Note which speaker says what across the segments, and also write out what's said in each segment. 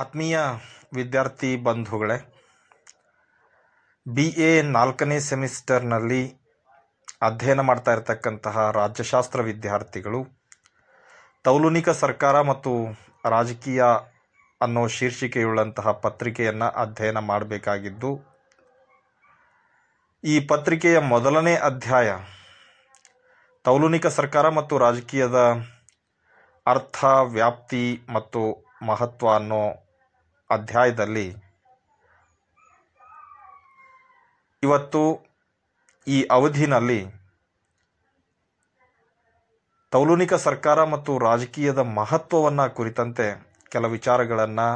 Speaker 1: ಆತ್ಮೀಯ ವಿದ್ಯಾರ್ಥಿ ಬಂಧುಗಳೇ, BA 4ನೇ ಸೆಮಿಸ್ಟರ್ನಲ್ಲಿ ಅಧ್ಯಯನ ಮಾಡ್ತಾ ಇರತಕ್ಕಂತಹ ರಾಜ್ಯಶಾಸ್ತ್ರ ವಿದ್ಯಾರ್ಥಿಗಳು ತೌಲನಿಕ ಸರ್ಕಾರ ಮತ್ತು ರಾಜಕೀಯ ಅನ್ನೋ ಶೀರ್ಷಿಕೆಯುಳ್ಳಂತಹ ಪತ್ರಿಕೆಯನ್ನು ಅಧ್ಯಯನ ಮಾಡಬೇಕಾಗಿದ್ದು, ಈ ಪತ್ರಿಕೆಯ ಮೊದಲನೇ ಅಧ್ಯಾಯ ತೌಲನಿಕ ಸರ್ಕಾರ ಮತ್ತು ರಾಜಕೀಯದ ಅರ್ಥ, ವ್ಯಾಪ್ತಿ ಮತ್ತು ಮಹತ್ವ ಅನ್ನೋ ಅಧ್ಯಾಯದಲ್ಲಿ ಇವತ್ತು ಈ ಅವಧಿನಲ್ಲಿ ತೌಲನಿಕ ಸರ್ಕಾರ ಮತ್ತು ರಾಜಕೀಯದ ಮಹತ್ವವನ್ನು ಕುರಿತಂತೆ ಕೆಲ ವಿಚಾರಗಳನ್ನು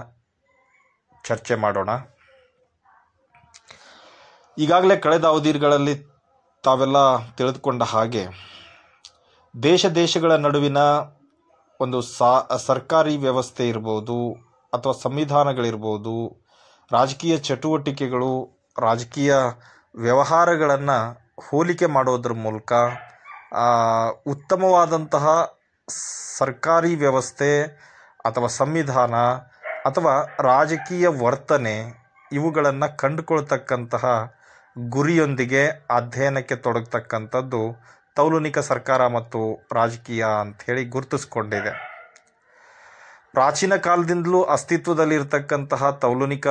Speaker 1: ಚರ್ಚೆ ಮಾಡೋಣ. ಈಗಾಗಲೇ ಕಳೆದ ಅವಧಿಗಳಲ್ಲಿ ತಾವೆಲ್ಲ ತಿಳಿದುಕೊಂಡ ಹಾಗೆ ದೇಶಗಳ ನಡುವಿನ ಒಂದು ಸರ್ಕಾರಿ ವ್ಯವಸ್ಥೆ ಇರ್ಬೋದು ಅಥವಾ ಸಂವಿಧಾನಗಳಿರ್ಬೋದು, ರಾಜಕೀಯ ಚಟುವಟಿಕೆಗಳು, ರಾಜಕೀಯ ವ್ಯವಹಾರಗಳನ್ನು ಹೋಲಿಕೆ ಮಾಡೋದ್ರ ಮೂಲಕ ಉತ್ತಮವಾದಂತಹ ಸರ್ಕಾರಿ ವ್ಯವಸ್ಥೆ ಅಥವಾ ಸಂವಿಧಾನ ಅಥವಾ ರಾಜಕೀಯ ವರ್ತನೆ ಇವುಗಳನ್ನು ಕಂಡುಕೊಳ್ತಕ್ಕಂತಹ ಗುರಿಯೊಂದಿಗೆ ಅಧ್ಯಯನಕ್ಕೆ ತೊಡಗತಕ್ಕಂಥದ್ದು ತೌಲನಿಕ ಸರ್ಕಾರ ಮತ್ತು ರಾಜಕೀಯ ಅಂಥೇಳಿ ಗುರುತಿಸ್ಕೊಂಡಿದೆ. ಪ್ರಾಚೀನ ಕಾಲದಿಂದಲೂ ಅಸ್ತಿತ್ವದಲ್ಲಿರ್ತಕ್ಕಂತಹ ತೌಲನಿಕ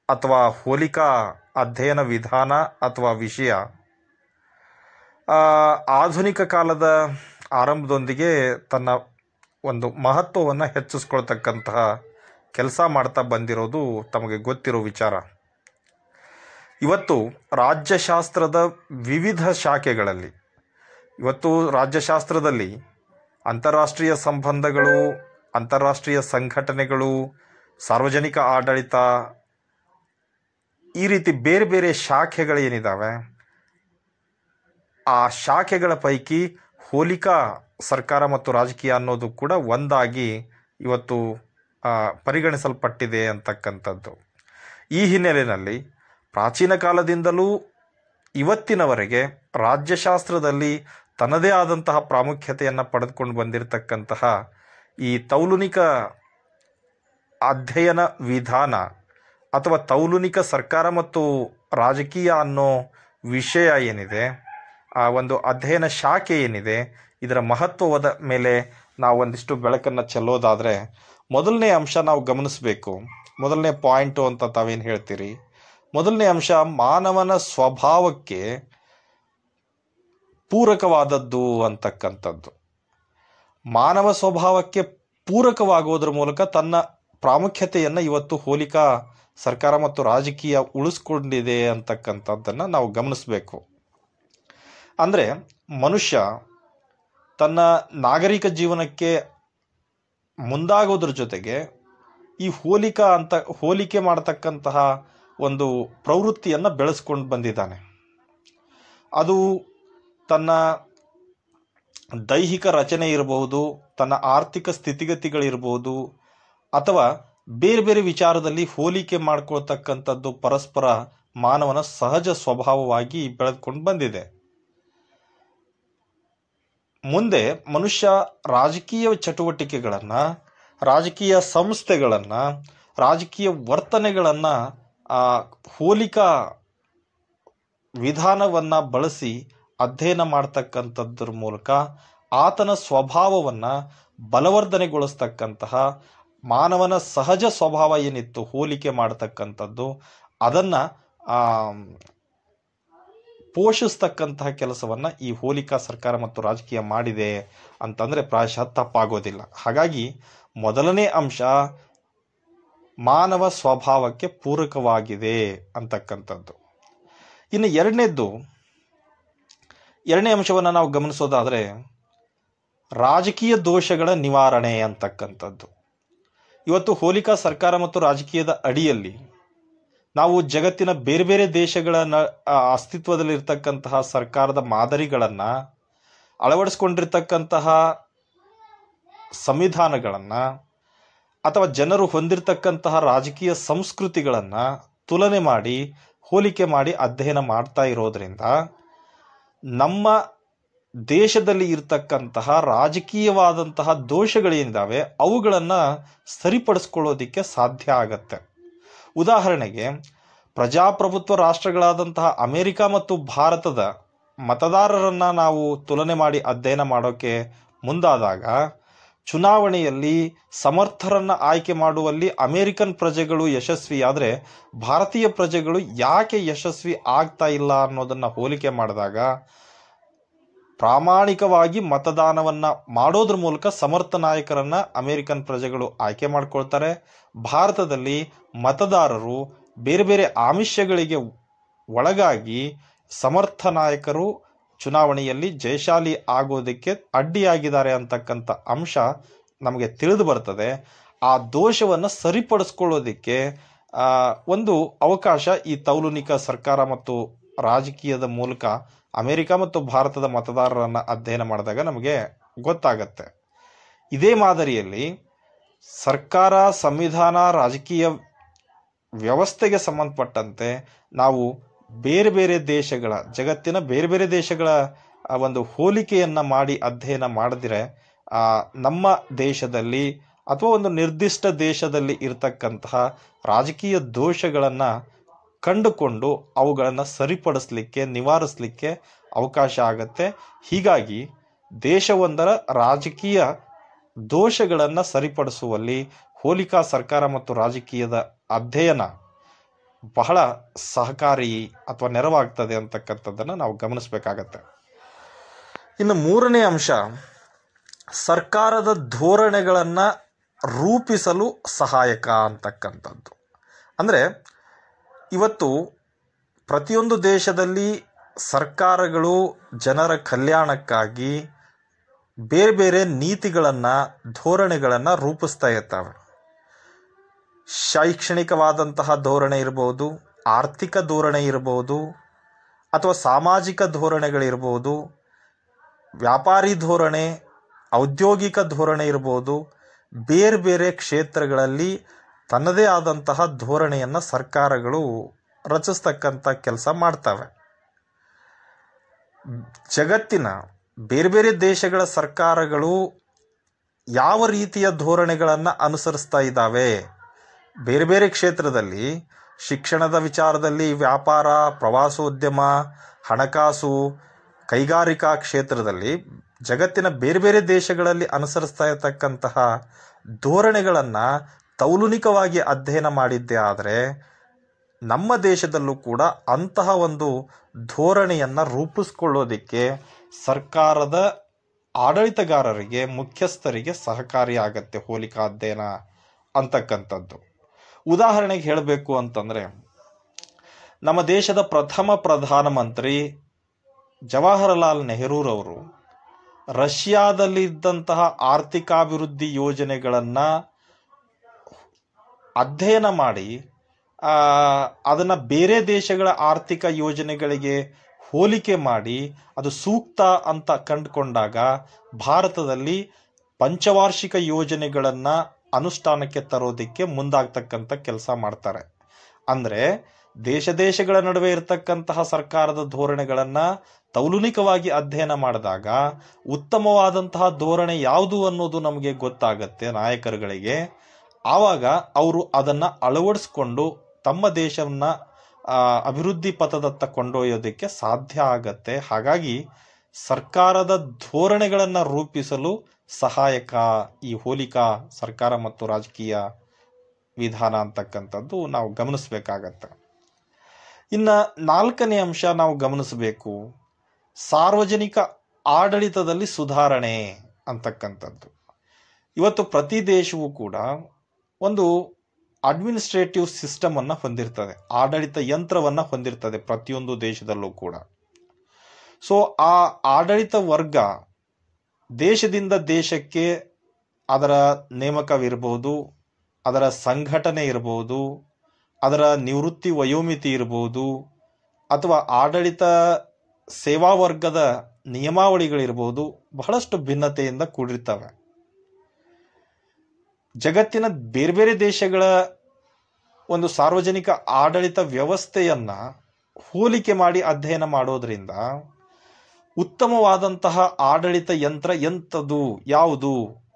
Speaker 1: ಅಥವಾ ಹೋಲಿಕಾ ಅಧ್ಯಯನ ವಿಧಾನ ಅಥವಾ ವಿಷಯ ಆಧುನಿಕ ಕಾಲದ ಆರಂಭದೊಂದಿಗೆ ತನ್ನ ಒಂದು ಮಹತ್ವವನ್ನು ಹೆಚ್ಚಿಸ್ಕೊಳ್ತಕ್ಕಂತಹ ಕೆಲಸ ಮಾಡ್ತಾ ಬಂದಿರೋದು ತಮಗೆ ಗೊತ್ತಿರೋ ವಿಚಾರ. ಇವತ್ತು ರಾಜ್ಯಶಾಸ್ತ್ರದ ವಿವಿಧ ಶಾಖೆಗಳಲ್ಲಿ, ಇವತ್ತು ರಾಜ್ಯಶಾಸ್ತ್ರದಲ್ಲಿ ಅಂತಾರಾಷ್ಟ್ರೀಯ ಸಂಬಂಧಗಳು, ಅಂತಾರಾಷ್ಟ್ರೀಯ ಸಂಘಟನೆಗಳು, ಸಾರ್ವಜನಿಕ ಆಡಳಿತ, ಈ ರೀತಿ ಬೇರೆ ಬೇರೆ ಶಾಖೆಗಳೇನಿದ್ದಾವೆ, ಆ ಶಾಖೆಗಳ ಪೈಕಿ ಹೋಲಿಕಾ ಸರ್ಕಾರ ಮತ್ತು ರಾಜಕೀಯ ಅನ್ನೋದು ಕೂಡ ಒಂದಾಗಿ ಇವತ್ತು ಪರಿಗಣಿಸಲ್ಪಟ್ಟಿದೆ ಅಂತಕ್ಕಂಥದ್ದು. ಈ ಹಿನ್ನೆಲೆಯಲ್ಲಿ ಪ್ರಾಚೀನ ಕಾಲದಿಂದಲೂ ಇವತ್ತಿನವರೆಗೆ ರಾಜ್ಯಶಾಸ್ತ್ರದಲ್ಲಿ ತನ್ನದೇ ಆದಂತಹ ಪ್ರಾಮುಖ್ಯತೆಯನ್ನು ಪಡೆದುಕೊಂಡು ಬಂದಿರತಕ್ಕಂತಹ ಈ ತೌಲನಿಕ ಅಧ್ಯಯನ ವಿಧಾನ ಅಥವಾ ತೌಲನಿಕ ಸರ್ಕಾರ ಮತ್ತು ರಾಜಕೀಯ ಅನ್ನೋ ವಿಷಯ ಏನಿದೆ, ಆ ಒಂದು ಅಧ್ಯಯನ ಶಾಖೆ ಏನಿದೆ, ಇದರ ಮಹತ್ವದ ಮೇಲೆ ನಾವು ಒಂದಿಷ್ಟು ಬೆಳಕನ್ನು ಚೆಲ್ಲೋದಾದರೆ, ಮೊದಲನೇ ಅಂಶ ನಾವು ಗಮನಿಸಬೇಕು. ಮೊದಲನೇ ಪಾಯಿಂಟು ಅಂತ ತಾವೇನು ಹೇಳ್ತೀರಿ? ಮೊದಲನೇ ಅಂಶ ಮಾನವನ ಸ್ವಭಾವಕ್ಕೆ ಪೂರಕವಾದದ್ದು ಅಂತಕ್ಕಂಥದ್ದು. ಮಾನವ ಸ್ವಭಾವಕ್ಕೆ ಪೂರಕವಾಗೋದ್ರ ಮೂಲಕ ತನ್ನ ಪ್ರಾಮುಖ್ಯತೆಯನ್ನು ಇವತ್ತು ಹೋಲಿಕಾ ಸರ್ಕಾರ ಮತ್ತು ರಾಜಕೀಯ ಉಳಿಸ್ಕೊಂಡಿದೆ ಅಂತಕ್ಕಂಥದ್ದನ್ನು ನಾವು ಗಮನಿಸಬೇಕು. ಅಂದರೆ ಮನುಷ್ಯ ತನ್ನ ನಾಗರಿಕ ಜೀವನಕ್ಕೆ ಮುಂದಾಗೋದ್ರ ಜೊತೆಗೆ ಈ ಹೋಲಿಕೆ ಮಾಡತಕ್ಕಂತಹ ಒಂದು ಪ್ರವೃತ್ತಿಯನ್ನು ಬೆಳೆಸ್ಕೊಂಡು ಬಂದಿದ್ದಾನೆ. ಅದು ತನ್ನ ದೈಹಿಕ ರಚನೆ ಇರಬಹುದು, ತನ್ನ ಆರ್ಥಿಕ ಸ್ಥಿತಿಗತಿಗಳಿರ್ಬೋದು, ಅಥವಾ ಬೇರೆ ಬೇರೆ ವಿಚಾರದಲ್ಲಿ ಹೋಲಿಕೆ ಮಾಡ್ಕೊಳ್ತಕ್ಕಂಥದ್ದು ಪರಸ್ಪರ ಮಾನವನ ಸಹಜ ಸ್ವಭಾವವಾಗಿ ಬೆಳೆದುಕೊಂಡು ಬಂದಿದೆ. ಮುಂದೆ ಮನುಷ್ಯ ರಾಜಕೀಯ ಚಟುವಟಿಕೆಗಳನ್ನು, ರಾಜಕೀಯ ಸಂಸ್ಥೆಗಳನ್ನು, ರಾಜಕೀಯ ವರ್ತನೆಗಳನ್ನು ಹೋಲಿಕಾ ವಿಧಾನವನ್ನು ಬಳಸಿ ಅಧ್ಯಯನ ಮಾಡ್ತಕ್ಕಂಥದ್ರ ಮೂಲಕ ಆತನ ಸ್ವಭಾವವನ್ನು ಬಲವರ್ಧನೆಗೊಳಿಸ್ತಕ್ಕಂತಹ ಮಾನವನ ಸಹಜ ಸ್ವಭಾವ ಏನಿತ್ತು ಹೋಲಿಕೆ ಮಾಡತಕ್ಕಂಥದ್ದು, ಅದನ್ನು ಪೋಷಿಸ್ತಕ್ಕಂತಹ ಕೆಲಸವನ್ನು ಈ ಹೋಲಿಕಾ ಸರ್ಕಾರ ಮತ್ತು ರಾಜಕೀಯ ಮಾಡಿದೆ ಅಂತಂದರೆ ಪ್ರಾಯಶಃ ತಪ್ಪಾಗೋದಿಲ್ಲ. ಹಾಗಾಗಿ ಮೊದಲನೇ ಅಂಶ ಮಾನವ ಸ್ವಭಾವಕ್ಕೆ ಪೂರಕವಾಗಿದೆ ಅಂತಕ್ಕಂಥದ್ದು. ಇನ್ನು ಎರಡನೇ ಅಂಶವನ್ನು ನಾವು ಗಮನಿಸೋದಾದರೆ ರಾಜಕೀಯ ದೋಷಗಳ ನಿವಾರಣೆ ಅಂತಕ್ಕಂಥದ್ದು. ಇವತ್ತು ಹೋಲಿಕಾ ಸರ್ಕಾರ ಮತ್ತು ರಾಜಕೀಯದ ಅಡಿಯಲ್ಲಿ ನಾವು ಜಗತ್ತಿನ ಬೇರೆ ಬೇರೆ ದೇಶಗಳ ಅಸ್ತಿತ್ವದಲ್ಲಿರ್ತಕ್ಕಂತಹ ಸರ್ಕಾರದ ಮಾದರಿಗಳನ್ನು, ಅಳವಡಿಸ್ಕೊಂಡಿರ್ತಕ್ಕಂತಹ ಸಂವಿಧಾನಗಳನ್ನು ಅಥವಾ ಜನರು ಹೊಂದಿರತಕ್ಕಂತಹ ರಾಜಕೀಯ ಸಂಸ್ಕೃತಿಗಳನ್ನು ತುಲನೆ ಮಾಡಿ, ಹೋಲಿಕೆ ಮಾಡಿ ಅಧ್ಯಯನ ಮಾಡ್ತಾ ಇರೋದ್ರಿಂದ ನಮ್ಮ ದೇಶದಲ್ಲಿ ಇರ್ತಕ್ಕಂತಹ ರಾಜಕೀಯವಾದಂತಹ ದೋಷಗಳೇನಿದ್ದಾವೆ ಅವುಗಳನ್ನು ಸರಿಪಡಿಸ್ಕೊಳ್ಳೋದಿಕ್ಕೆ ಸಾಧ್ಯ ಆಗತ್ತೆ. ಉದಾಹರಣೆಗೆ, ಪ್ರಜಾಪ್ರಭುತ್ವ ರಾಷ್ಟ್ರಗಳಾದಂತಹ ಅಮೆರಿಕ ಮತ್ತು ಭಾರತದ ಮತದಾರರನ್ನು ನಾವು ತುಲನೆ ಮಾಡಿ ಅಧ್ಯಯನ ಮಾಡೋಕ್ಕೆ ಮುಂದಾದಾಗ, ಚುನಾವಣೆಯಲ್ಲಿ ಸಮರ್ಥರನ್ನು ಆಯ್ಕೆ ಮಾಡುವಲ್ಲಿ ಅಮೆರಿಕನ್ ಪ್ರಜೆಗಳು ಯಶಸ್ವಿಯಾದರೆ ಭಾರತೀಯ ಪ್ರಜೆಗಳು ಯಾಕೆ ಯಶಸ್ವಿ ಆಗ್ತಾ ಇಲ್ಲ ಅನ್ನೋದನ್ನು ಹೋಲಿಕೆ ಮಾಡಿದಾಗ, ಪ್ರಾಮಾಣಿಕವಾಗಿ ಮತದಾನವನ್ನು ಮಾಡೋದ್ರ ಮೂಲಕ ಸಮರ್ಥ ನಾಯಕರನ್ನು ಅಮೆರಿಕನ್ ಪ್ರಜೆಗಳು ಆಯ್ಕೆ ಮಾಡ್ಕೊಳ್ತಾರೆ. ಭಾರತದಲ್ಲಿ ಮತದಾರರು ಬೇರೆ ಬೇರೆ ಆಮಿಷಗಳಿಗೆ ಒಳಗಾಗಿ ಸಮರ್ಥ ನಾಯಕರು ಚುನಾವಣೆಯಲ್ಲಿ ಜಯಶಾಲಿ ಆಗೋದಕ್ಕೆ ಅಡ್ಡಿಯಾಗಿದ್ದಾರೆ ಅಂತಕ್ಕಂಥ ಅಂಶ ನಮಗೆ ತಿಳಿದು ಬರ್ತದೆ. ಆ ದೋಷವನ್ನು ಸರಿಪಡಿಸ್ಕೊಳ್ಳೋದಕ್ಕೆ ಒಂದು ಅವಕಾಶ ಈ ತೌಲನಿಕ ಸರ್ಕಾರ ಮತ್ತು ರಾಜಕೀಯದ ಮೂಲಕ ಅಮೆರಿಕ ಮತ್ತು ಭಾರತದ ಮತದಾರರನ್ನು ಅಧ್ಯಯನ ಮಾಡಿದಾಗ ನಮಗೆ ಗೊತ್ತಾಗತ್ತೆ. ಇದೇ ಮಾದರಿಯಲ್ಲಿ ಸರ್ಕಾರ, ಸಂವಿಧಾನ, ರಾಜಕೀಯ ವ್ಯವಸ್ಥೆಗೆ ಸಂಬಂಧಪಟ್ಟಂತೆ ನಾವು ಬೇರೆ ಬೇರೆ ದೇಶಗಳ, ಜಗತ್ತಿನ ಬೇರೆ ಬೇರೆ ದೇಶಗಳ ಒಂದು ಹೋಲಿಕೆಯನ್ನು ಮಾಡಿ ಅಧ್ಯಯನ ಮಾಡಿದ್ರೆ ನಮ್ಮ ದೇಶದಲ್ಲಿ ಅಥವಾ ಒಂದು ನಿರ್ದಿಷ್ಟ ದೇಶದಲ್ಲಿ ಇರತಕ್ಕಂತಹ ರಾಜಕೀಯ ದೋಷಗಳನ್ನು ಕಂಡುಕೊಂಡು ಅವುಗಳನ್ನು ಸರಿಪಡಿಸಲಿಕ್ಕೆ, ನಿವಾರಿಸಲಿಕ್ಕೆ ಅವಕಾಶ ಆಗತ್ತೆ. ಹೀಗಾಗಿ ದೇಶವೊಂದರ ರಾಜಕೀಯ ದೋಷಗಳನ್ನು ಸರಿಪಡಿಸುವಲ್ಲಿ ಹೋಲಿಕಾ ಸರ್ಕಾರ ಮತ್ತು ರಾಜಕೀಯದ ಅಧ್ಯಯನ ಬಹಳ ಸಹಕಾರಿ ಅಥವಾ ನೆರವಾಗ್ತದೆ ಅಂತಕ್ಕಂಥದ್ದನ್ನು ನಾವು ಗಮನಿಸಬೇಕಾಗತ್ತೆ. ಇನ್ನು ಮೂರನೇ ಅಂಶ, ಸರ್ಕಾರದ ಧೋರಣೆಗಳನ್ನು ರೂಪಿಸಲು ಸಹಾಯಕ ಅಂತಕ್ಕಂಥದ್ದು. ಅಂದರೆ ಇವತ್ತು ಪ್ರತಿಯೊಂದು ದೇಶದಲ್ಲಿ ಸರ್ಕಾರಗಳು ಜನರ ಕಲ್ಯಾಣಕ್ಕಾಗಿ ಬೇರೆ ಬೇರೆ ನೀತಿಗಳನ್ನು, ಧೋರಣೆಗಳನ್ನು ರೂಪಿಸ್ತಾ ಇರ್ತವೆ. ಶೈಕ್ಷಣಿಕವಾದಂತಹ ಧೋರಣೆ ಇರ್ಬೋದು, ಆರ್ಥಿಕ ಧೋರಣೆ ಇರ್ಬೋದು, ಅಥವಾ ಸಾಮಾಜಿಕ ಧೋರಣೆಗಳಿರ್ಬೋದು, ವ್ಯಾಪಾರಿ ಧೋರಣೆ, ಔದ್ಯೋಗಿಕ ಧೋರಣೆ ಇರ್ಬೋದು. ಬೇರೆ ಬೇರೆ ಕ್ಷೇತ್ರಗಳಲ್ಲಿ ತನ್ನದೇ ಆದಂತಹ ಧೋರಣೆಯನ್ನು ಸರ್ಕಾರಗಳು ರಚಿಸ್ತಕ್ಕಂಥ ಕೆಲಸ ಮಾಡ್ತವೆ. ಜಗತ್ತಿನ ಬೇರೆ ಬೇರೆ ದೇಶಗಳ ಸರ್ಕಾರಗಳು ಯಾವ ರೀತಿಯ ಧೋರಣೆಗಳನ್ನು ಅನುಸರಿಸ್ತಾ ಇದ್ದಾವೆ, ಬೇರೆ ಬೇರೆ ಕ್ಷೇತ್ರದಲ್ಲಿ, ಶಿಕ್ಷಣದ ವಿಚಾರದಲ್ಲಿ, ವ್ಯಾಪಾರ, ಪ್ರವಾಸೋದ್ಯಮ, ಹಣಕಾಸು, ಕೈಗಾರಿಕಾ ಕ್ಷೇತ್ರದಲ್ಲಿ ಜಗತ್ತಿನ ಬೇರೆ ಬೇರೆ ದೇಶಗಳಲ್ಲಿ ಅನುಸರಿಸ್ತಾ ಇರತಕ್ಕಂತಹ ಧೋರಣೆಗಳನ್ನು ತೌಲನಿಕವಾಗಿ ಅಧ್ಯಯನ ಮಾಡಿದ್ದೇ ಆದರೆ ನಮ್ಮ ದೇಶದಲ್ಲೂ ಕೂಡ ಅಂತಹ ಒಂದು ಧೋರಣೆಯನ್ನು ರೂಪಿಸ್ಕೊಳ್ಳೋದಕ್ಕೆ ಸರ್ಕಾರದ ಆಡಳಿತಗಾರರಿಗೆ, ಮುಖ್ಯಸ್ಥರಿಗೆ ಸಹಕಾರಿಯಾಗತ್ತೆ ಹೋಲಿಕಾ ಅಧ್ಯಯನ ಅಂತಕ್ಕಂಥದ್ದು. ಉದಾಹರಣೆಗೆ ಹೇಳಬೇಕು ಅಂತಂದರೆ, ನಮ್ಮ ದೇಶದ ಪ್ರಥಮ ಪ್ರಧಾನಮಂತ್ರಿ ಜವಾಹರಲಾಲ್ ನೆಹರೂರವರು ರಷ್ಯಾದಲ್ಲಿದ್ದಂತಹ ಆರ್ಥಿಕಾಭಿವೃದ್ಧಿ ಯೋಜನೆಗಳನ್ನು ಅಧ್ಯಯನ ಮಾಡಿ ಅದನ್ನು ಬೇರೆ ದೇಶಗಳ ಆರ್ಥಿಕ ಯೋಜನೆಗಳಿಗೆ ಹೋಲಿಕೆ ಮಾಡಿ ಅದು ಸೂಕ್ತ ಅಂತ ಕಂಡುಕೊಂಡಾಗ ಭಾರತದಲ್ಲಿ ಪಂಚವಾರ್ಷಿಕ ಯೋಜನೆಗಳನ್ನು ಅನುಷ್ಠಾನಕ್ಕೆ ತರೋದಕ್ಕೆ ಮುಂದಾಗ್ತಕ್ಕಂಥ ಕೆಲಸ ಮಾಡ್ತಾರೆ. ಅಂದರೆ ದೇಶಗಳ ನಡುವೆ ಇರತಕ್ಕಂತಹ ಸರ್ಕಾರದ ಧೋರಣೆಗಳನ್ನು ತೌಲನಿಕವಾಗಿ ಅಧ್ಯಯನ ಮಾಡಿದಾಗ ಉತ್ತಮವಾದಂತಹ ಧೋರಣೆ ಯಾವುದು ಅನ್ನೋದು ನಮಗೆ ಗೊತ್ತಾಗತ್ತೆ ನಾಯಕರುಗಳಿಗೆ. ಆವಾಗ ಅವರು ಅದನ್ನು ಅಳವಡಿಸ್ಕೊಂಡು ತಮ್ಮ ದೇಶವನ್ನು ಅಭಿವೃದ್ಧಿ ಪಥದತ್ತ ಕೊಂಡೊಯ್ಯೋದಕ್ಕೆ ಸಾಧ್ಯ ಆಗತ್ತೆ. ಹಾಗಾಗಿ ಸರ್ಕಾರದ ಧೋರಣೆಗಳನ್ನು ರೂಪಿಸಲು ಸಹಾಯಕ ಈ ಹೋಲಿಕಾ ಸರ್ಕಾರ ಮತ್ತು ರಾಜಕೀಯ ವಿಧಾನ ಅಂತಕ್ಕಂಥದ್ದು ನಾವು ಗಮನಿಸಬೇಕಾಗತ್ತೆ. ಇನ್ನು ನಾಲ್ಕನೇ ಅಂಶ ನಾವು ಗಮನಿಸಬೇಕು, ಸಾರ್ವಜನಿಕ ಆಡಳಿತದಲ್ಲಿ ಸುಧಾರಣೆ ಅಂತಕ್ಕಂಥದ್ದು. ಇವತ್ತು ಪ್ರತಿ ದೇಶವೂ ಕೂಡ ಒಂದು ಅಡ್ಮಿನಿಸ್ಟ್ರೇಟಿವ್ ಸಿಸ್ಟಮನ್ನು ಹೊಂದಿರ್ತದೆ, ಆಡಳಿತ ಯಂತ್ರವನ್ನು ಹೊಂದಿರ್ತದೆ ಪ್ರತಿಯೊಂದು ದೇಶದಲ್ಲೂ ಕೂಡ. ಸೊ ಆ ಆಡಳಿತ ವರ್ಗ ದೇಶದಿಂದ ದೇಶಕ್ಕೆ ಅದರ ನೇಮಕವಿರ್ಬೋದು, ಅದರ ಸಂಘಟನೆ ಇರ್ಬೋದು, ಅದರ ನಿವೃತ್ತಿ ವಯೋಮಿತಿ ಇರ್ಬೋದು, ಅಥವಾ ಆಡಳಿತ ಸೇವಾ ವರ್ಗದ ನಿಯಮಾವಳಿಗಳಿರ್ಬೋದು, ಬಹಳಷ್ಟು ಭಿನ್ನತೆಯಿಂದ ಕೂಡಿರ್ತವೆ. ಜಗತ್ತಿನ ಬೇರೆ ಬೇರೆ ದೇಶಗಳ ಒಂದು ಸಾರ್ವಜನಿಕ ಆಡಳಿತ ವ್ಯವಸ್ಥೆಯನ್ನು ಹೋಲಿಕೆ ಮಾಡಿ ಅಧ್ಯಯನ ಮಾಡೋದ್ರಿಂದ ಉತ್ತಮವಾದಂತಹ ಆಡಳಿತ ಯಂತ್ರ ಎಂಥದ್ದು, ಯಾವುದು,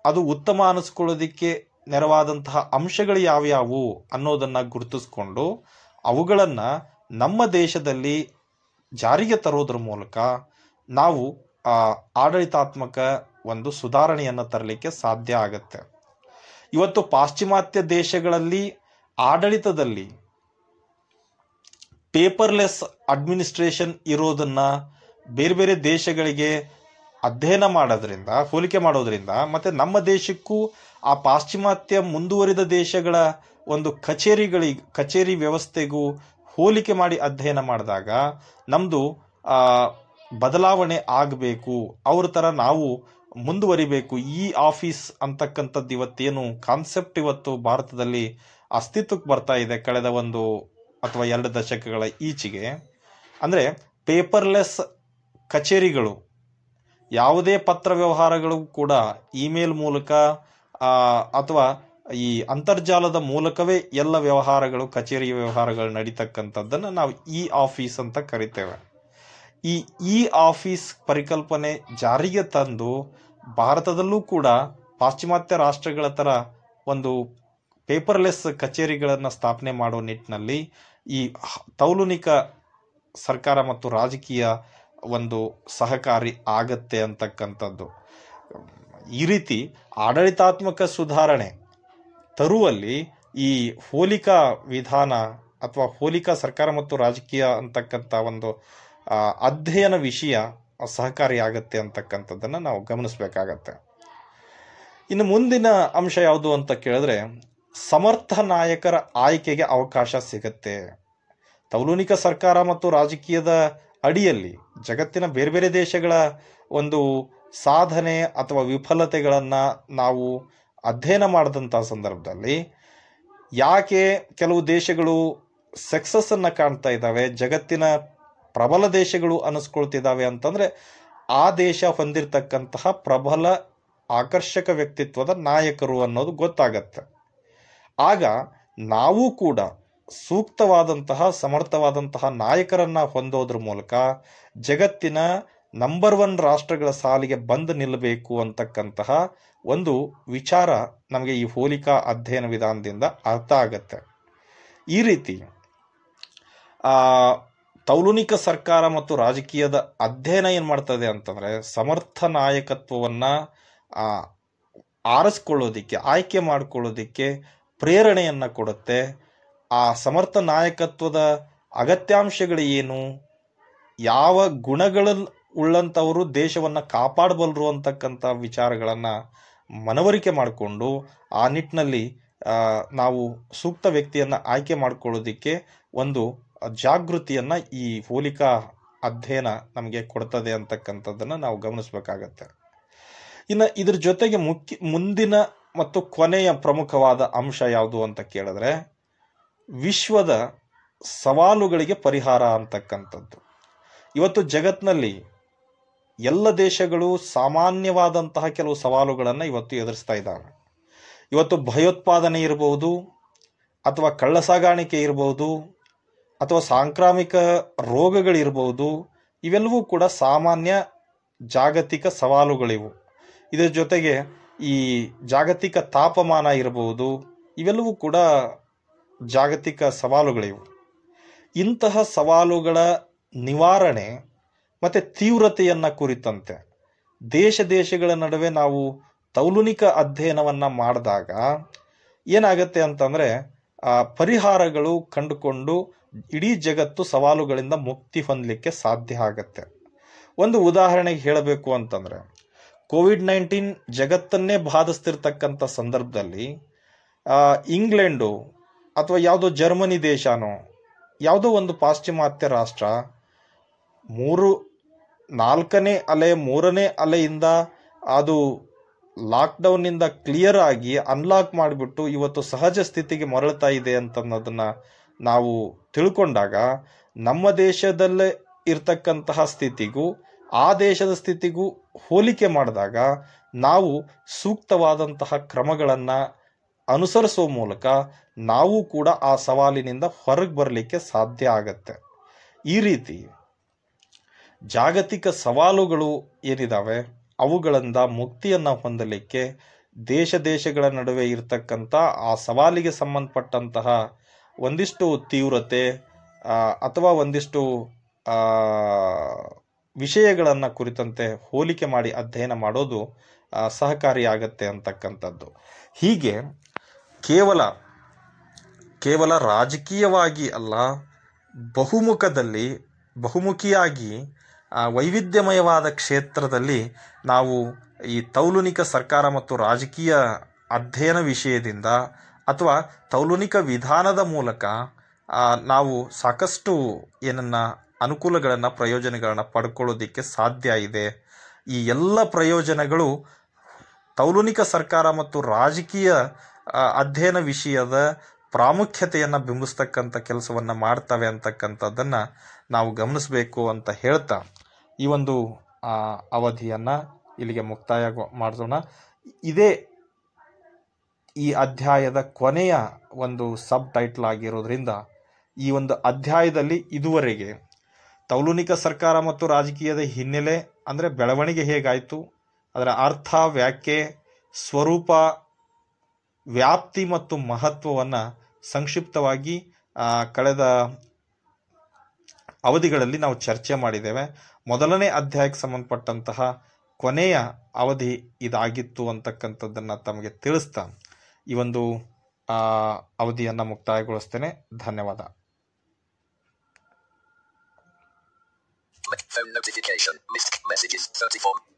Speaker 1: ಅದು ಉತ್ತಮ ಅನಿಸ್ಕೊಳ್ಳೋದಿಕ್ಕೆ ನೆರವಾದಂತಹ ಅಂಶಗಳು ಯಾವ್ಯಾವು ಅನ್ನೋದನ್ನು ಗುರುತಿಸ್ಕೊಂಡು ಅವುಗಳನ್ನು ನಮ್ಮ ದೇಶದಲ್ಲಿ ಜಾರಿಗೆ ತರೋದ್ರ ಮೂಲಕ ನಾವು ಆಡಳಿತಾತ್ಮಕ ಒಂದು ಸುಧಾರಣೆಯನ್ನು ತರಲಿಕ್ಕೆ ಸಾಧ್ಯ ಆಗುತ್ತೆ. ಇವತ್ತು ಪಾಶ್ಚಿಮಾತ್ಯ ದೇಶಗಳಲ್ಲಿ ಆಡಳಿತದಲ್ಲಿ ಪೇಪರ್ಲೆಸ್ ಅಡ್ಮಿನಿಸ್ಟ್ರೇಷನ್ ಇರೋದನ್ನ ಬೇರೆ ಬೇರೆ ದೇಶಗಳಿಗೆ ಅಧ್ಯಯನ ಮಾಡೋದ್ರಿಂದ, ಹೋಲಿಕೆ ಮಾಡೋದ್ರಿಂದ, ಮತ್ತು ನಮ್ಮ ದೇಶಕ್ಕೂ ಆ ಪಾಶ್ಚಿಮಾತ್ಯ ಮುಂದುವರಿದ ದೇಶಗಳ ಒಂದು ಕಚೇರಿ ವ್ಯವಸ್ಥೆಗೂ ಹೋಲಿಕೆ ಮಾಡಿ ಅಧ್ಯಯನ ಮಾಡಿದಾಗ ನಮ್ಮದು ಬದಲಾವಣೆ ಆಗಬೇಕು, ಅವ್ರ ಥರ ನಾವು ಮುಂದುವರಿಬೇಕು. ಈ ಆಫೀಸ್ ಅಂತಕ್ಕಂಥದ್ದು ಇವತ್ತೇನು ಕಾನ್ಸೆಪ್ಟ್ ಇವತ್ತು ಭಾರತದಲ್ಲಿ ಅಸ್ತಿತ್ವಕ್ಕೆ ಬರ್ತಾ ಇದೆ ಕಳೆದ 1 ಅಥವಾ 2 ದಶಕಗಳ ಈಚೆಗೆ. ಅಂದರೆ ಪೇಪರ್ಲೆಸ್ ಕಚೇರಿಗಳು, ಯಾವುದೇ ಪತ್ರ ವ್ಯವಹಾರಗಳು ಕೂಡ ಇಮೇಲ್ ಮೂಲಕ ಅಥವಾ ಈ ಅಂತರ್ಜಾಲದ ಮೂಲಕವೇ ಎಲ್ಲ ವ್ಯವಹಾರಗಳು, ಕಚೇರಿ ವ್ಯವಹಾರಗಳು ನಡೀತಕ್ಕಂಥದ್ದನ್ನು ನಾವು ಇ ಆಫೀಸ್ ಅಂತ ಕರಿತೇವೆ. ಈ ಇ ಆಫೀಸ್ ಪರಿಕಲ್ಪನೆ ಜಾರಿಗೆ ತಂದು ಭಾರತದಲ್ಲೂ ಕೂಡ ಪಾಶ್ಚಿಮಾತ್ಯ ರಾಷ್ಟ್ರಗಳ ಥರ ಒಂದು ಪೇಪರ್ಲೆಸ್ ಕಚೇರಿಗಳನ್ನು ಸ್ಥಾಪನೆ ಮಾಡೋ ನಿಟ್ಟಿನಲ್ಲಿ ಈ ತೌಲನಿಕ ಸರ್ಕಾರ ಮತ್ತು ರಾಜಕೀಯ ಒಂದು ಸಹಕಾರಿ ಆಗತ್ತೆ ಅಂತಕ್ಕಂಥದ್ದು. ಈ ರೀತಿ ಆಡಳಿತಾತ್ಮಕ ಸುಧಾರಣೆ ತರುವಲ್ಲಿ ಈ ಹೋಲಿಕಾ ವಿಧಾನ ಅಥವಾ ಹೋಲಿಕಾ ಸರ್ಕಾರ ಮತ್ತು ರಾಜಕೀಯ ಅಂತಕ್ಕಂಥ ಒಂದು ಅಧ್ಯಯನ ವಿಷಯ ಸಹಕಾರಿಯಾಗತ್ತೆ ಅಂತಕ್ಕಂಥದ್ದನ್ನು ನಾವು ಗಮನಿಸಬೇಕಾಗತ್ತೆ. ಇನ್ನು ಮುಂದಿನ ಅಂಶ ಯಾವುದು ಅಂತ ಕೇಳಿದ್ರೆ, ಸಮರ್ಥ ನಾಯಕರ ಆಯ್ಕೆಗೆ ಅವಕಾಶ ಸಿಗತ್ತೆ. ತೌಲನಿಕ ಸರ್ಕಾರ ಮತ್ತು ರಾಜಕೀಯದ ಅಡಿಯಲ್ಲಿ ಜಗತ್ತಿನ ಬೇರೆ ಬೇರೆ ದೇಶಗಳ ಒಂದು ಸಾಧನೆ ಅಥವಾ ವಿಫಲತೆಗಳನ್ನು ನಾವು ಅಧ್ಯಯನ ಮಾಡಿದಂಥ ಸಂದರ್ಭದಲ್ಲಿ ಯಾಕೆ ಕೆಲವು ದೇಶಗಳು ಸಕ್ಸಸ್ಸನ್ನು ಕಾಣ್ತಾ ಇದ್ದಾವೆ, ಜಗತ್ತಿನ ಪ್ರಬಲ ದೇಶಗಳು ಅನ್ನಿಸ್ಕೊಳ್ತಿದ್ದಾವೆ ಅಂತಂದರೆ ಆ ದೇಶ ಹೊಂದಿರತಕ್ಕಂತಹ ಪ್ರಬಲ ಆಕರ್ಷಕ ವ್ಯಕ್ತಿತ್ವದ ನಾಯಕರು ಅನ್ನೋದು ಗೊತ್ತಾಗತ್ತೆ. ಆಗ ನಾವು ಕೂಡ ಸೂಕ್ತವಾದಂತಹ ಸಮರ್ಥವಾದಂತಹ ನಾಯಕರನ್ನು ಹೊಂದೋದ್ರ ಮೂಲಕ ಜಗತ್ತಿನ ನಂಬರ್ 1 ರಾಷ್ಟ್ರಗಳ ಸಾಲಿಗೆ ಬಂದು ನಿಲ್ಲಬೇಕು ಅಂತಕ್ಕಂತಹ ಒಂದು ವಿಚಾರ ನಮಗೆ ಈ ಹೋಲಿಕಾ ಅಧ್ಯಯನ ವಿಧಾನದಿಂದ ಅರ್ಥ ಆಗತ್ತೆ. ಈ ರೀತಿ ತೌಲನಿಕ ಸರ್ಕಾರ ಮತ್ತು ರಾಜಕೀಯದ ಅಧ್ಯಯನ ಏನು ಮಾಡ್ತದೆ ಅಂತಂದರೆ, ಸಮರ್ಥ ನಾಯಕತ್ವವನ್ನು ಆರಿಸ್ಕೊಳ್ಳೋದಿಕ್ಕೆ, ಆಯ್ಕೆ ಮಾಡಿಕೊಳ್ಳೋದಿಕ್ಕೆ ಪ್ರೇರಣೆಯನ್ನು ಕೊಡುತ್ತೆ. ಆ ಸಮರ್ಥ ನಾಯಕತ್ವದ ಅಗತ್ಯಾಂಶಗಳು ಏನು, ಯಾವ ಗುಣಗಳ ಉಳ್ಳಂಥವರು ದೇಶವನ್ನು ಕಾಪಾಡಬಲ್ಲರು ಅಂತಕ್ಕಂಥ ವಿಚಾರಗಳನ್ನು ಮನವರಿಕೆ ಮಾಡಿಕೊಂಡು ಆ ನಿಟ್ಟಿನಲ್ಲಿ ನಾವು ಸೂಕ್ತ ವ್ಯಕ್ತಿಯನ್ನು ಆಯ್ಕೆ ಮಾಡಿಕೊಳ್ಳೋದಿಕ್ಕೆ ಒಂದು ಜಾಗೃತಿಯನ್ನು ಈ ಹೋಲಿಕಾ ಅಧ್ಯಯನ ನಮಗೆ ಕೊಡ್ತದೆ ಅಂತಕ್ಕಂಥದ್ದನ್ನು ನಾವು ಗಮನಿಸಬೇಕಾಗತ್ತೆ. ಇನ್ನು ಇದ್ರ ಜೊತೆಗೆ ಮುಂದಿನ ಮತ್ತು ಕೊನೆಯ ಪ್ರಮುಖವಾದ ಅಂಶ ಯಾವುದು ಅಂತ ಕೇಳಿದ್ರೆ, ವಿಶ್ವದ ಸವಾಲುಗಳಿಗೆ ಪರಿಹಾರ ಅಂತಕ್ಕಂಥದ್ದು. ಇವತ್ತು ಜಗತ್ತಿನಲ್ಲಿ ಎಲ್ಲ ದೇಶಗಳು ಸಾಮಾನ್ಯವಾದಂತಹ ಕೆಲವು ಸವಾಲುಗಳನ್ನು ಇವತ್ತು ಎದುರಿಸ್ತಾ ಇದ್ದಾವೆ. ಇವತ್ತು ಭಯೋತ್ಪಾದನೆ ಇರಬಹುದು, ಅಥವಾ ಕಳ್ಳಸಾಗಾಣಿಕೆ ಇರಬಹುದು, ಅಥವಾ ಸಾಂಕ್ರಾಮಿಕ ರೋಗಗಳಿರ್ಬೋದು. ಇವೆಲ್ಲವೂ ಕೂಡ ಸಾಮಾನ್ಯ ಜಾಗತಿಕ ಸವಾಲುಗಳಿವು. ಇದರ ಜೊತೆಗೆ ಈ ಜಾಗತಿಕ ತಾಪಮಾನ ಇರಬಹುದು, ಇವೆಲ್ಲವೂ ಕೂಡ ಜಾಗತಿಕ ಸವಾಲುಗಳಿವು. ಇಂತಹ ಸವಾಲುಗಳ ನಿವಾರಣೆ ಮತ್ತು ತೀವ್ರತೆಯನ್ನು ಕುರಿತಂತೆ ದೇಶಗಳ ನಡುವೆ ನಾವು ತೌಲನಿಕ ಅಧ್ಯಯನವನ್ನು ಮಾಡಿದಾಗ ಏನಾಗುತ್ತೆ ಅಂತಂದರೆ, ಪರಿಹಾರಗಳು ಕಂಡುಕೊಂಡು ಇಡೀ ಜಗತ್ತು ಸವಾಲುಗಳಿಂದ ಮುಕ್ತಿ ಹೊಂದಲಿಕ್ಕೆ ಸಾಧ್ಯ ಆಗತ್ತೆ. ಒಂದು ಉದಾಹರಣೆಗೆ ಹೇಳಬೇಕು ಅಂತಂದರೆ, ಕೋವಿಡ್-19 ಜಗತ್ತನ್ನೇ ಬಾಧಿಸ್ತಿರ್ತಕ್ಕಂಥ ಸಂದರ್ಭದಲ್ಲಿ ಇಂಗ್ಲೆಂಡು ಅಥವಾ ಯಾವುದೋ ಜರ್ಮನಿ ದೇಶನೋ ಯಾವುದೋ ಒಂದು ಪಾಶ್ಚಿಮಾತ್ಯ ರಾಷ್ಟ್ರ 4ನೇ ಅಲೆ 3ನೇ ಅಲೆಯಿಂದ ಅದು ಲಾಕ್ಡೌನ್ನಿಂದ ಕ್ಲಿಯರ್ ಆಗಿ ಅನ್ಲಾಕ್ ಮಾಡಿಬಿಟ್ಟು ಇವತ್ತು ಸಹಜ ಸ್ಥಿತಿಗೆ ಮರಳ್ತಾ ಇದೆ ಅಂತನ್ನೋದನ್ನು ನಾವು ತಿಳ್ಕೊಂಡಾಗ ನಮ್ಮ ದೇಶದಲ್ಲೇ ಇರ್ತಕ್ಕಂತಹ ಸ್ಥಿತಿಗೂ ಆ ದೇಶದ ಸ್ಥಿತಿಗೂ ಹೋಲಿಕೆ ಮಾಡಿದಾಗ ನಾವು ಸೂಕ್ತವಾದಂತಹ ಕ್ರಮಗಳನ್ನು ಅನುಸರಿಸುವ ಮೂಲಕ ನಾವು ಕೂಡ ಆ ಸವಾಲಿನಿಂದ ಹೊರಗೆ ಬರಲಿಕ್ಕೆ ಸಾಧ್ಯ ಆಗತ್ತೆ. ಈ ರೀತಿ ಜಾಗತಿಕ ಸವಾಲುಗಳು ಏನಿದ್ದಾವೆ ಅವುಗಳಿಂದ ಮುಕ್ತಿಯನ್ನು ಹೊಂದಲಿಕ್ಕೆ ದೇಶಗಳ ನಡುವೆ ಇರತಕ್ಕಂಥ ಆ ಸವಾಲಿಗೆ ಸಂಬಂಧಪಟ್ಟಂತಹ ಒಂದಿಷ್ಟು ತೀವ್ರತೆ ಅಥವಾ ಒಂದಿಷ್ಟು ವಿಷಯಗಳನ್ನು ಕುರಿತಂತೆ ಹೋಲಿಕೆ ಮಾಡಿ ಅಧ್ಯಯನ ಮಾಡೋದು ಸಹಕಾರಿಯಾಗತ್ತೆ ಅಂತಕ್ಕಂಥದ್ದು. ಹೀಗೆ ಕೇವಲ ರಾಜಕೀಯವಾಗಿ ಅಲ್ಲ, ಬಹುಮುಖಿಯಾಗಿ ವೈವಿಧ್ಯಮಯವಾದ ಕ್ಷೇತ್ರದಲ್ಲಿ ನಾವು ಈ ತೌಲನಿಕ ಸರ್ಕಾರ ಮತ್ತು ರಾಜಕೀಯ ಅಧ್ಯಯನ ವಿಷಯದಿಂದ ಅಥವಾ ತೌಲನಿಕ ವಿಧಾನದ ಮೂಲಕ ನಾವು ಸಾಕಷ್ಟು ಅನುಕೂಲಗಳನ್ನು ಪ್ರಯೋಜನಗಳನ್ನು ಪಡ್ಕೊಳ್ಳೋದಕ್ಕೆ ಸಾಧ್ಯ ಇದೆ. ಈ ಎಲ್ಲ ಪ್ರಯೋಜನಗಳು ತೌಲನಿಕ ಸರ್ಕಾರ ಮತ್ತು ರಾಜಕೀಯ ಅಧ್ಯಯನ ವಿಷಯದ ಪ್ರಾಮುಖ್ಯತೆಯನ್ನು ಬಿಂಬಿಸ್ತಕ್ಕಂಥ ಕೆಲಸವನ್ನು ಮಾಡ್ತವೆ ಅಂತಕ್ಕಂಥದ್ದನ್ನು ನಾವು ಗಮನಿಸಬೇಕು ಅಂತ ಹೇಳ್ತಾ ಈ ಒಂದು ಅವಧಿಯನ್ನು ಇಲ್ಲಿಗೆ ಮುಕ್ತಾಯ ಮಾಡೋಣ. ಇದೇ ಈ ಅಧ್ಯಾಯದ ಕೊನೆಯ ಒಂದು ಸಬ್ ಟೈಟಲ್ ಆಗಿರೋದ್ರಿಂದ ಈ ಒಂದು ಅಧ್ಯಾಯದಲ್ಲಿ ಇದುವರೆಗೆ ತೌಲನಿಕ ಸರ್ಕಾರ ಮತ್ತು ರಾಜಕೀಯದ ಹಿನ್ನೆಲೆ ಅಂದರೆ ಬೆಳವಣಿಗೆ ಹೇಗಾಯಿತು, ಅದರ ಅರ್ಥ, ವ್ಯಾಖ್ಯೆ, ಸ್ವರೂಪ, ವ್ಯಾಪ್ತಿ ಮತ್ತು ಮಹತ್ವವನ್ನು ಸಂಕ್ಷಿಪ್ತವಾಗಿ ಕಳೆದ ಅವಧಿಗಳಲ್ಲಿ ನಾವು ಚರ್ಚೆ ಮಾಡಿದ್ದೇವೆ. ಮೊದಲನೇ ಅಧ್ಯಾಯಕ್ಕೆ ಸಂಬಂಧಪಟ್ಟಂತಹ ಕೊನೆಯ ಅವಧಿ ಇದಾಗಿತ್ತು ಅಂತಕ್ಕಂಥದ್ದನ್ನು ತಮಗೆ ತಿಳಿಸ್ತಾ ಈ ಒಂದು ಅವಧಿಯನ್ನು ಮುಕ್ತಾಯಗೊಳಿಸ್ತೇನೆ. ಧನ್ಯವಾದ.
Speaker 2: Phone notification. Missed messages 34.